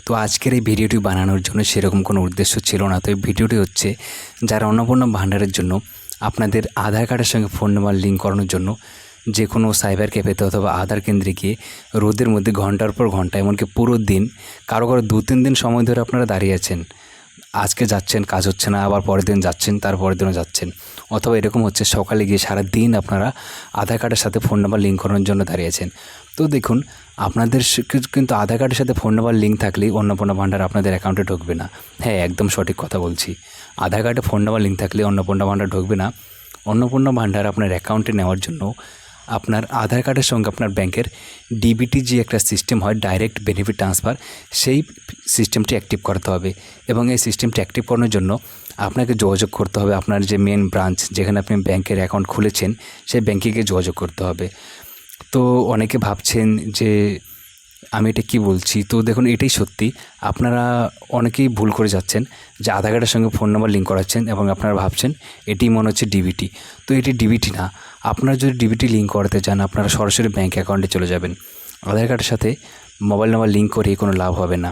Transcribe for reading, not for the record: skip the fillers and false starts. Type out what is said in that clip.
তো আজকের এই ভিডিওটি বানানোর জন্য সেরকম কোনো উদ্দেশ্য ছিল না। তো এই ভিডিওটি হচ্ছে যারা অন্নপূর্ণা ভাণ্ডারের জন্য আপনাদের আধার কার্ডের সঙ্গে ফোন নাম্বার লিঙ্ক করানোর জন্য যে কোনো সাইবার ক্যাফেতে অথবা আধার কেন্দ্রে গিয়ে রোদের মধ্যে ঘন্টার পর ঘন্টা, এমনকি পুরো দিন, কারো 2-3 দিন সময় ধরে আপনারা দাঁড়িয়ে আছেন। আজকে যাচ্ছেন, কাজ হচ্ছে না, আবার পরের দিন যাচ্ছেন, তার পরের দিনও যাচ্ছেন, অথবা এরকম হচ্ছে সকালে গিয়ে সারা দিন আপনারা আধার কার্ডের সাথে ফোন নাম্বার লিঙ্ক করানোর জন্য দাঁড়িয়ে আছেন। তো দেখুন, আপনাদের কিন্তু আধার কার্ডের সাথে ফোন নাম্বার লিঙ্ক থাকলেই অন্নপূর্ণা ভাণ্ডার আপনাদের অ্যাকাউন্টে ঢুকবে না। হ্যাঁ, একদম সঠিক কথা বলছি। আধার কার্ডে ফোন নাম্বার লিঙ্ক থাকলে অন্নপূর্ণা ভাণ্ডার ঢুকবে না। অন্নপূর্ণা ভাণ্ডার আপনার অ্যাকাউন্টে নেওয়ার জন্য আপনার আধার কার্ডের সঙ্গে আপনার ব্যাংকের ডিবিটি যে একটা সিস্টেম হয়, ডাইরেক্ট বেনিফিট ট্রান্সফার, সেই সিস্টেমটি অ্যাক্টিভ করতে হবে। এবং এই সিস্টেমটি অ্যাক্টিভ করানোর জন্য আপনাকে যোগাযোগ করতে হবে আপনার যে মেন ব্রাঞ্চ, যেখানে আপনি ব্যাংকের অ্যাকাউন্ট খুলেছেন, সেই ব্যাংকে গিয়ে যোগাযোগ করতে হবে। তো অনেকে ভাবছেন যে আমি এটা কী বলছি, তো দেখুন এটাই সত্যি। আপনারা অনেকেই ভুল করে যাচ্ছেন যে আধার কার্ডের সঙ্গে ফোন নাম্বার লিঙ্ক করাচ্ছেন এবং আপনারা ভাবছেন এটি মনে হচ্ছে ডিবিটি। তো এটি ডিবিটি না। আপনারা যদি ডিবিটি লিঙ্ক করাতে চান, আপনারা সরাসরি ব্যাঙ্ক অ্যাকাউন্টে চলে যাবেন। আধার কার্ডের সাথে মোবাইল নাম্বার লিঙ্ক করে কোনো লাভ হবে না।